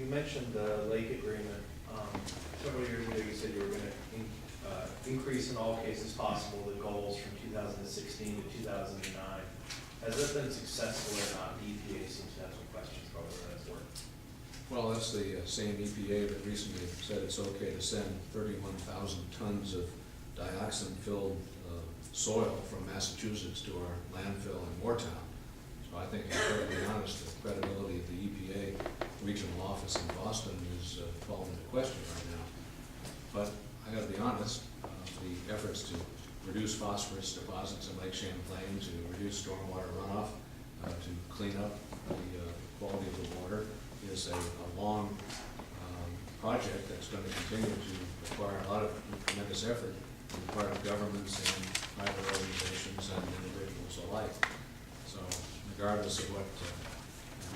You mentioned the lake agreement. Several years ago, you said you were going to increase in all cases possible the goals from 2016 to 2009. Has that been successful or not? The EPA seems to have some questions about whether that's worked. Well, that's the same EPA that recently said it's okay to send 31,000 tons of dioxin-filled soil from Massachusetts to our landfill in Moortown. So I think, to be honest, the credibility of the EPA regional office in Boston is called into question right now. But I got to be honest, the efforts to reduce phosphorus deposits in Lake Champlain, to reduce stormwater runoff, to clean up the quality of the water is a long project that's going to continue to require a lot of tremendous effort on the part of governments and private organizations and individuals alike. So regardless of what the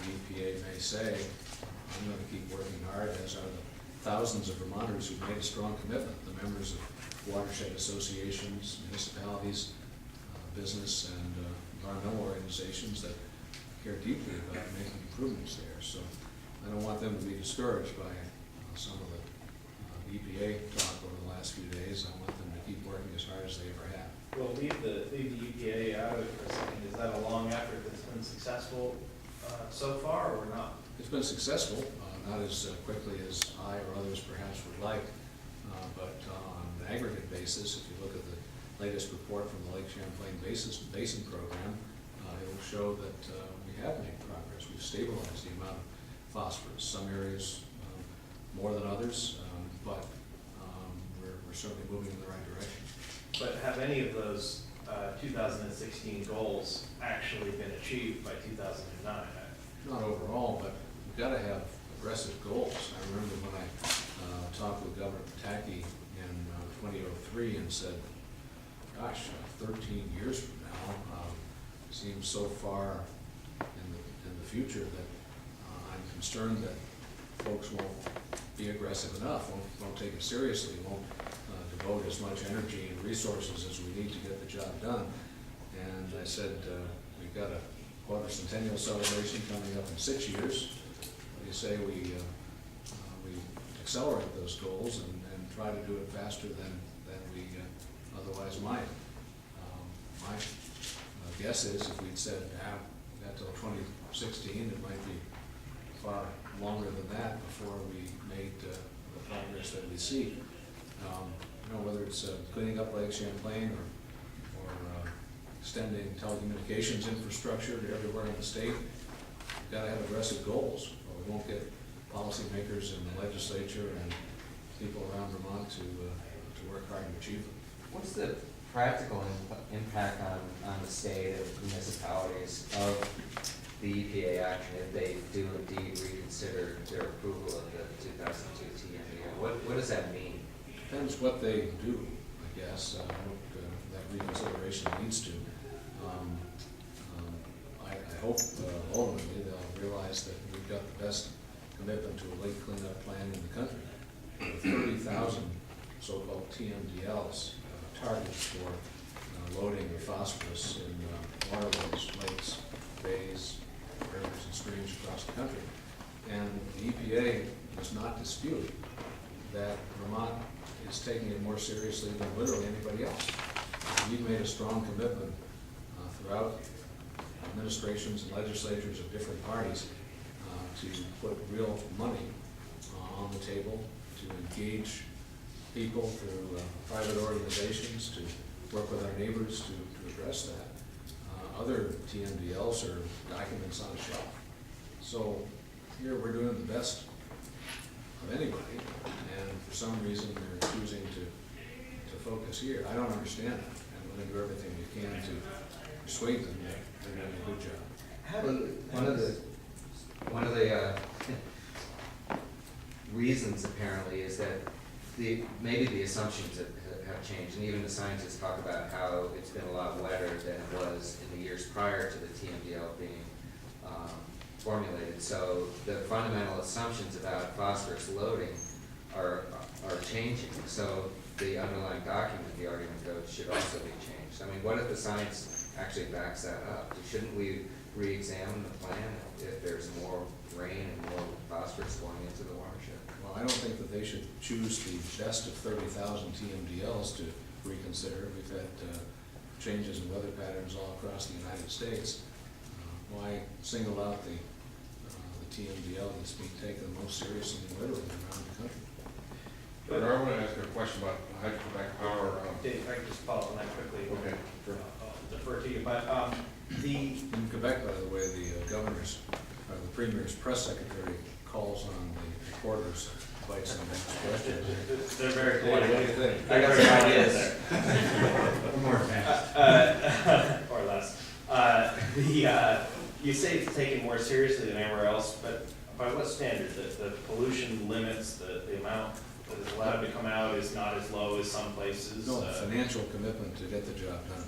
EPA may say, I'm going to keep working hard, as are the thousands of Vermonters who've made a strong commitment, the members of watershed associations, municipalities, business, and environmental organizations that care deeply about making improvements there. So I don't want them to be discouraged by some of the EPA talk over the last few days. I want them to keep working as hard as they ever have. Well, leave the EPA out of it for a second. Is that a long effort that's been successful so far, or not? It's been successful, not as quickly as I or others perhaps would like, but on an aggregate basis, if you look at the latest report from the Lake Champlain Basin Program, it will show that we have made progress. We've stabilized the amount of phosphorus. Some areas more than others, but we're certainly moving in the right direction. But have any of those 2016 goals actually been achieved by 2009? Not overall, but we've got to have aggressive goals. I remember when I talked with Governor Pataki in 2003 and said, gosh, 13 years from now seems so far in the future that I'm concerned that folks won't be aggressive enough, won't take it seriously, won't devote as much energy and resources as we need to get the job done. And I said, we've got a quadricentennial celebration coming up in 6 years. What do you say we accelerate those goals and try to do it faster than we otherwise might? My guess is if we'd said, we got till 2016, it might be far longer than that before we made the progress that we see. Whether it's cleaning up Lake Champlain or extending telecommunications infrastructure to everywhere in the state, we've got to have aggressive goals, or we won't get policymakers in the legislature and people around Vermont to work hard to achieve them. What's the practical impact on the state and municipalities of the EPA action if they do indeed reconsider their approval of the 2002 TMDL? What does that mean? Depends what they do, I guess. I hope that reconsideration needs to. I hope ultimately they'll realize that we've got the best commitment to a lake cleanup plan in the country. With 30,000 so-called TMDLs targets for loading of phosphorus in waterways, lakes, bays, rivers, and streams across the country. And the EPA does not dispute that Vermont is taking it more seriously than literally anybody else. We've made a strong commitment throughout administrations and legislatures of different parties to put real money on the table, to engage people through private organizations, to work with our neighbors to address that. Other TMDLs are documents on a shelf. So here we're doing the best of anybody, and for some reason they're choosing to focus here. I don't understand that, and we're going to do everything we can to persuade them that they're doing a good job. One of the reasons apparently is that maybe the assumptions have changed, and even the scientists talk about how it's been a lot wetter than it was in the years prior to the TMDL being formulated. So the fundamental assumptions about phosphorus loading are changing. So the underlying document, the argument goes, should also be changed. I mean, what if the science actually backs that up. Shouldn't we re-examine the plan if there's more rain and more phosphorus going into the watershed? Well, I don't think that they should choose the best of 30,000 TMDLs to reconsider. We've had changes in weather patterns all across the United States. Why single out the TMDL that's being taken most seriously and literally around the country? But I want to ask a question about hydroback power. Dave, if I could just follow up on that quickly. Okay, sure. I'll defer to you, but In Quebec, by the way, the Premier's press secretary calls on the reporters quite some questions. they're very Hey, what do you polite. think? I got some ideas. Or less. You say it's taken more seriously than anywhere else, but by what standard? The pollution limits, the amount that is allowed to come out is not as low as some places? No, financial commitment to get the job done.